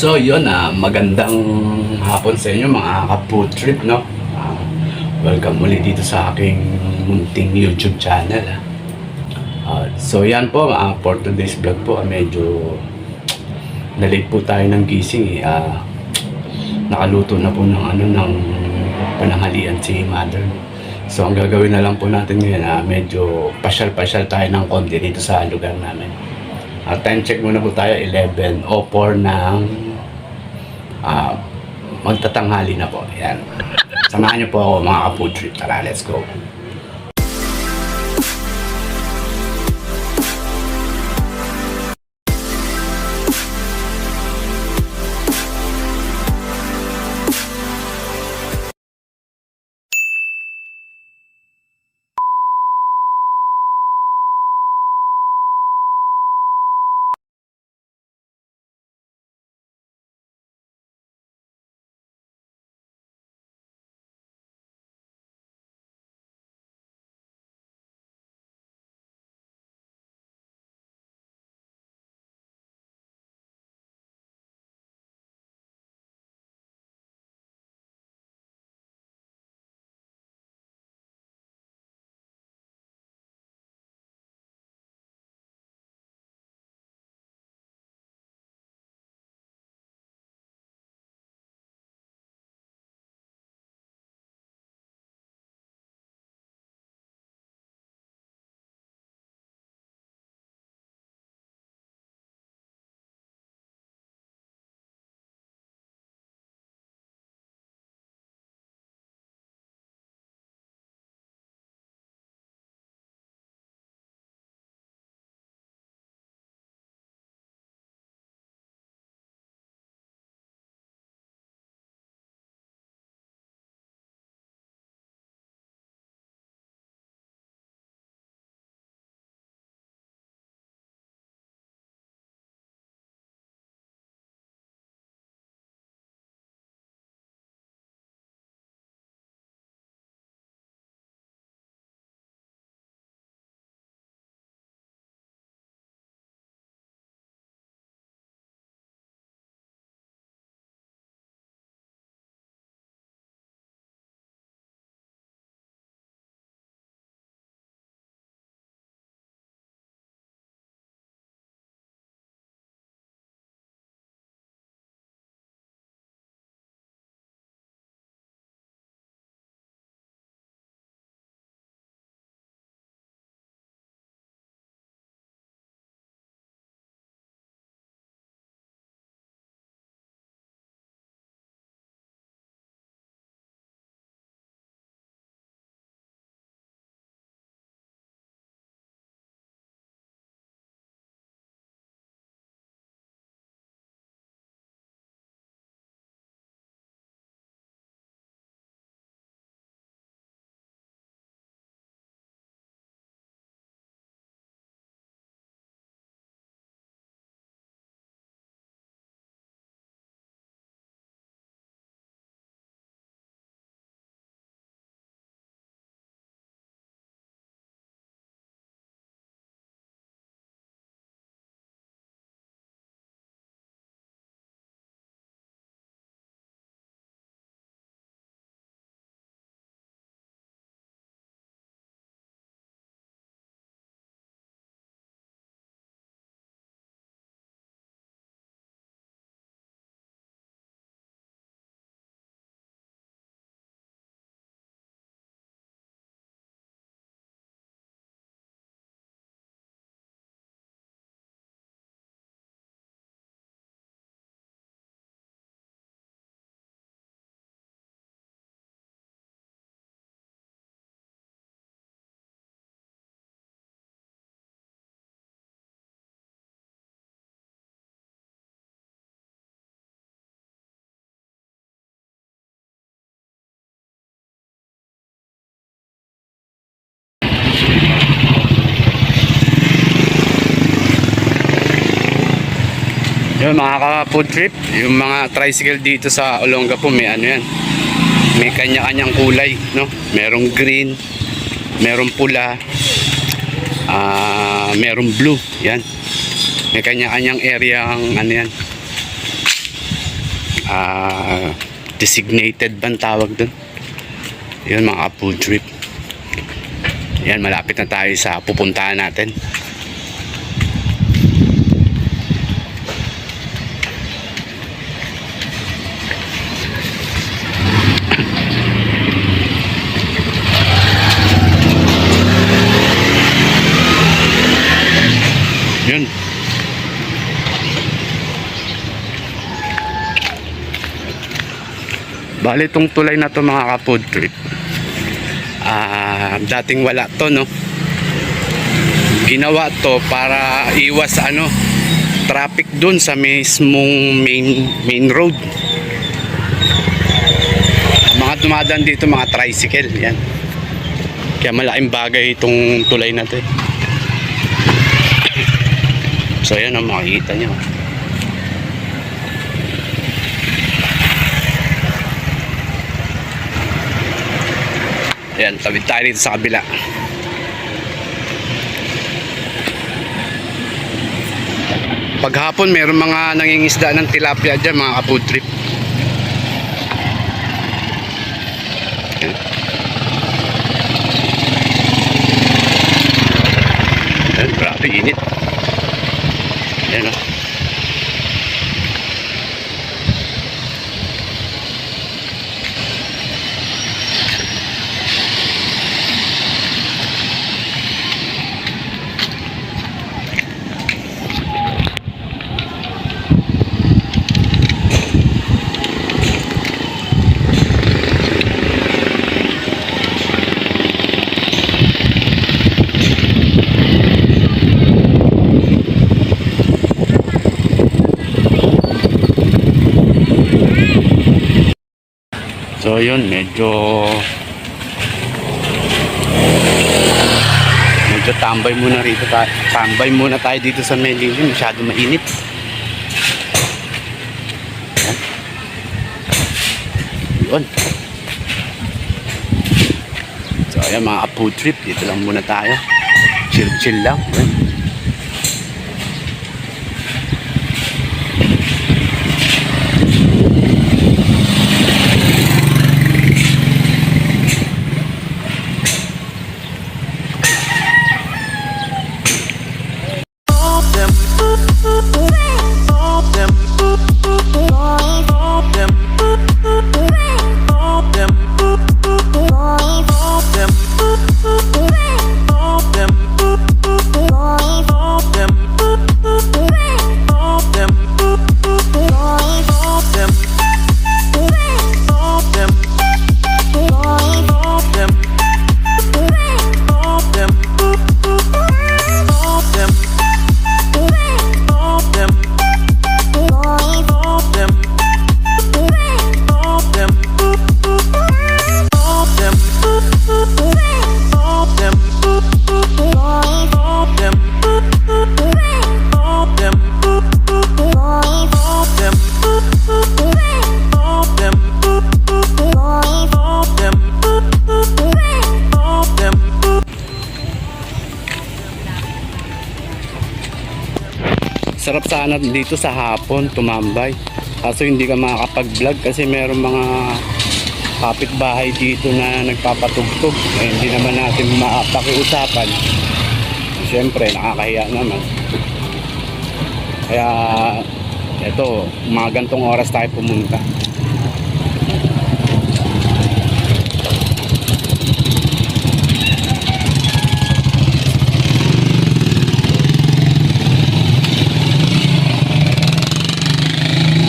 So yun, magandang hapon sa inyo mga ka-food trip, no? Welcome muli dito sa aking munting YouTube channel. So yan po, for today's vlog po, medyo na-late po tayo ng gising. Nakaluto na po ng pananghalian si mother. So ang gagawin na lang po natin ngayon, medyo pasyal-pasyal tayo ng konti dito sa lugar namin. Time check muna po tayo, 11:04 ng magtatanghali na po. Yan. Samahan niyo po ako mga ka-food trip. Tara, let's go. Yung mga ka-food trip, yung mga tricycle dito sa Olonga po, may ano yan, may kanya-kanyang kulay, no? Merong green, merong pula, merong blue, yan. May kanya-kanyang area ang ano yan. designated bang tawag dun. Yun mga food trip. Yan, malapit na tayo sa pupuntahan natin. Yun. Bali itong tulay na to mga ka-food trip, dating wala to, no? Ginawa to para iwas traffic dun sa mismong main road. Mga dumadaan dito mga tricycle, yan. Kaya malaking bagay itong tulay na to. So yan ang makikita nyo. Ayan, tawid tayo dito sa kabila. Paghapon meron mga nangingisda ng tilapia dyan mga ka-food trip. Ayan, grabe init. Ayan o. So yun, medyo tambay muna rito tayo. Tambay muna tayo dito sa Melilin, masyado mainit. Yun. So ayan mga food trip, dito lang muna tayo. Chill lang. Yun. Sarap sana dito sa hapon tumambay, kaso hindi ka makakapag-vlog kasi meron mga kapitbahay dito na nagpapatugtog. Hindi naman natin mapakiusapan, siyempre nakakahiya naman. Kaya eto, mga gantong oras tayo pumunta.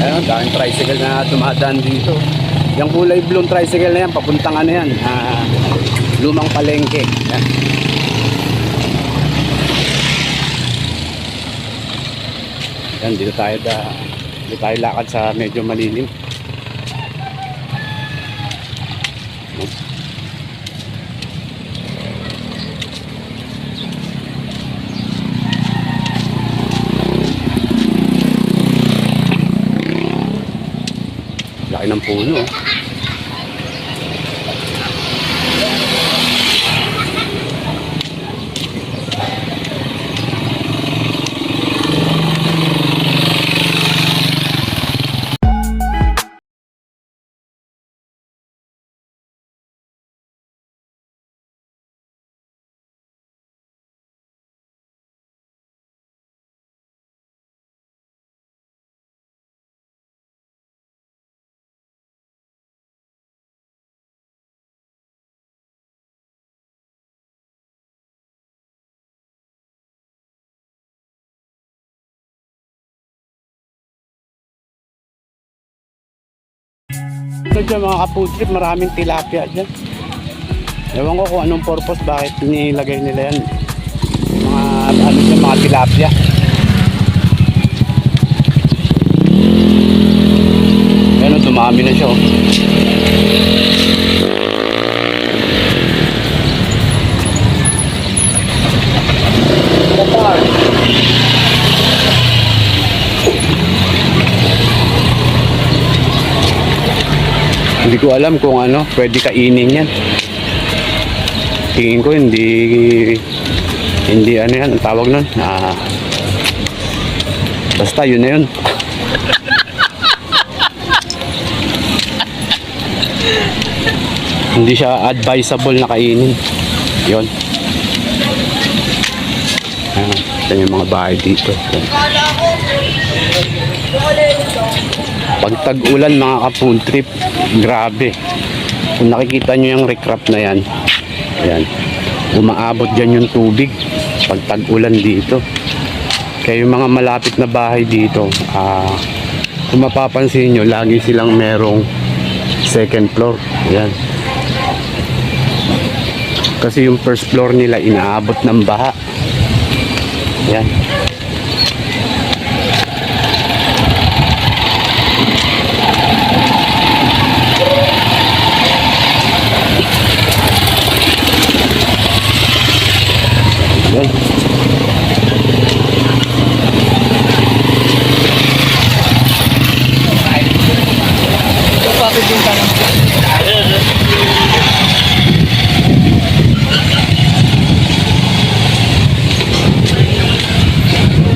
Ayun, daming tricycle na dumadaan dito. Yung kulay blue tricycle na yan, papuntang yan, Lumang Palengke. Yan. Yan, dito tayo lakad sa medyo malilim. Laki ng puno. Ito dyan mga ka-food trip, maraming tilapia dyan. Ewan ko kung anong purpose, bakit nilagay nila yan. Mga ano dyan, mga tilapia. Ayan o, dumami na siya o. Hindi ko alam kung ano, pwede kainin yan. Tingin ko hindi ano yan, ang tawag nun. Basta yun na yun. Hindi siya advisable na kainin. Yun. Ito yung mga bahay dito. Pag tag-ulan mga ka-food trip, grabe. Kung nakikita nyo yung recrap na yan, ayan, umaabot dyan yung tubig pag tag-ulan dito. Kaya yung mga malapit na bahay dito, kung mapapansin nyo, lagi silang merong second floor. Ayan. Kasi yung first floor nila inaabot ng baha. Ayan. Ayan.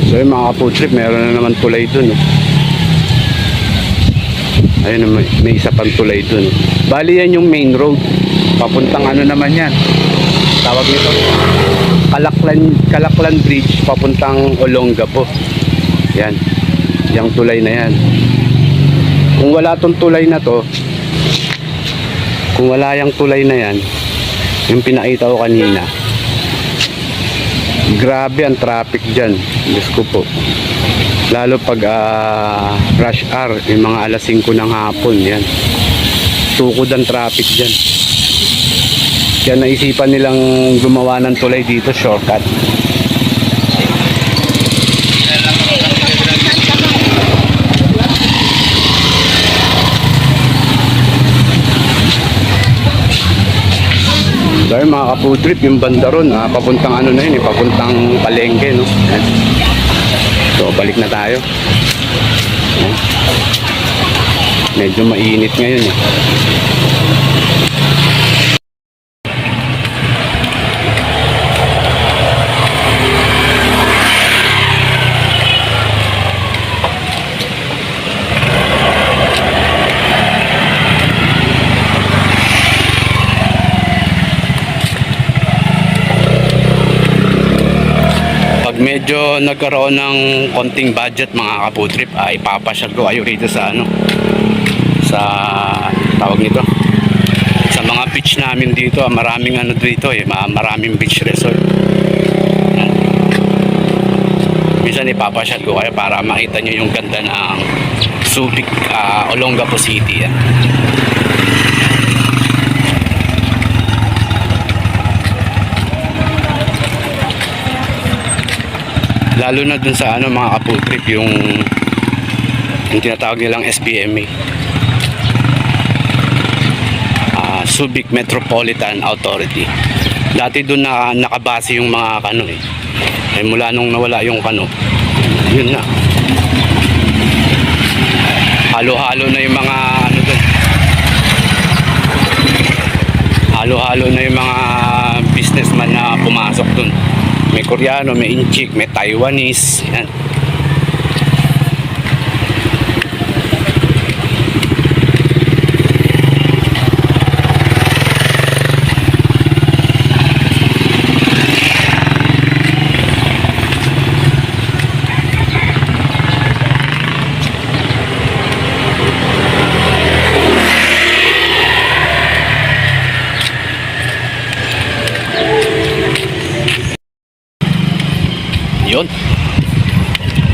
So yung mga food trip, meron na naman tulay dun. Ayun, may isa pang tulay dun. Bali yan yung main road. Papuntang ano naman yan. Tawag nito. Kalaklan Bridge, papuntang Olongapo. Yan. Yung tulay na yan. Kung wala tong tulay na to, kung wala yung tulay na yan, yung pinakita ko kanina, grabe ang traffic dyan. Diyos ko po. Lalo pag rush hour, yung mga alas 5 ng hapon, yan. Tukod ang traffic dyan. Kaya naisipan nilang gumawa ng tulay dito, shortcut. Dahil mga ka-food trip, yung banda ron, papuntang ano na yun, papuntang Palengke, no? So, balik na tayo. Medyo mainit ngayon, eh. Medyo nagkaroon ng konting budget mga ka-food trip, ipapasyal ko kayo rito sa ano, sa tawag nito, sa mga beach namin dito. Maraming ano dito, maraming beach resort. Minsan ipapasyal ko kayo para makita nyo yung ganda ng Subic, Olongapo City. Lalo na dun sa ano mga ka-food trip, yung tinatawag nilang SBMA, Subic Metropolitan Authority. Dati dun na nakabase yung mga kano mula nung nawala yung kano, yun na, halo-halo na yung mga ano dun, halo-halo na yung mga businessman na pumasok dun. May Koreano, may Inchik, may Taiwanese. Yan. Yun.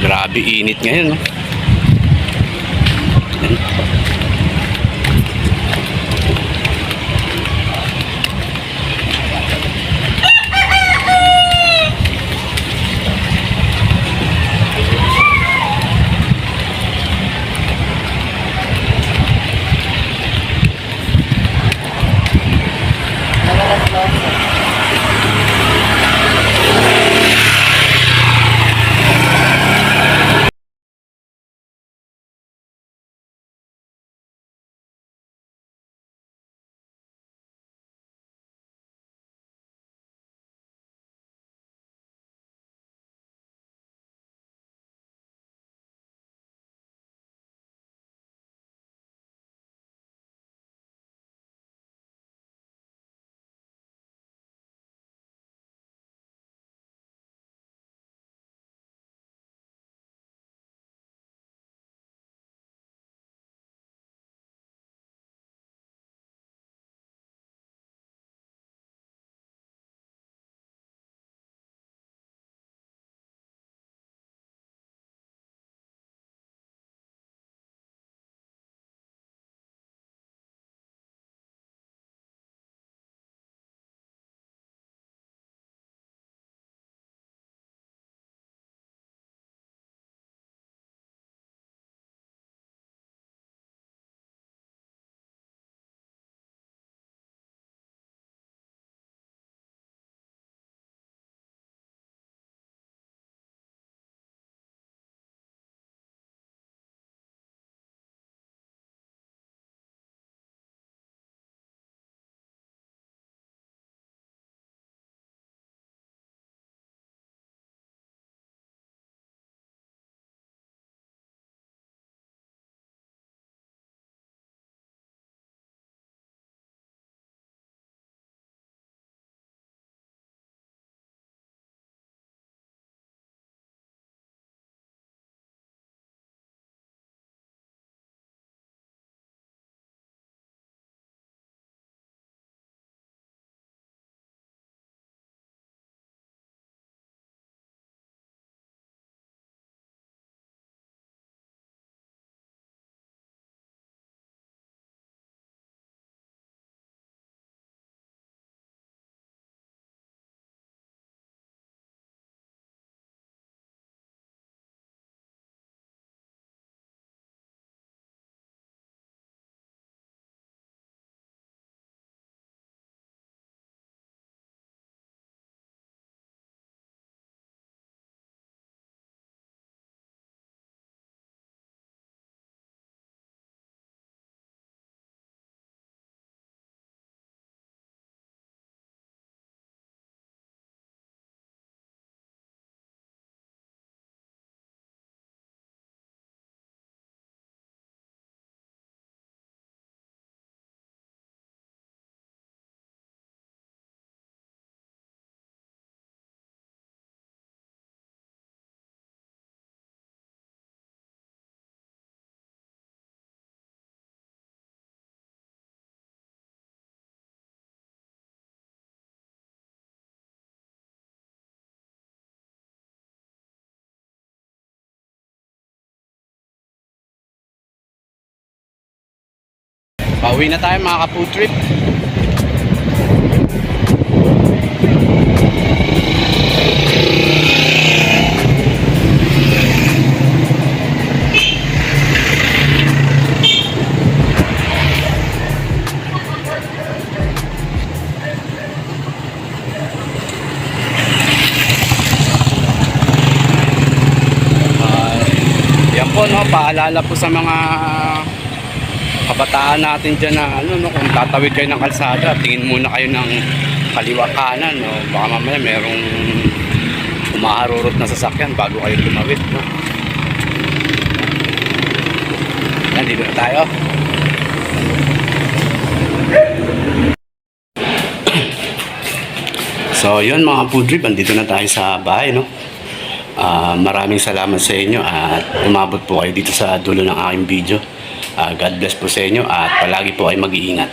Grabe init ngayon, no? Pauwi na tayo mga ka-food trip. Yan po, no, paalala po sa mga kabataan natin dyan na kung tatawid kayo ng kalsada, tingin muna kayo ng kaliwa kanan, no? Baka mamaya merong umaharurot na sasakyan bago kayo tumawid, no? Yan, dito na tayo. So yun mga food trip, andito na tayo sa bahay, no? Maraming salamat sa inyo at umabot po kayo dito sa dulo ng aking video. God bless po sa inyo at palagi po ay mag-iingat.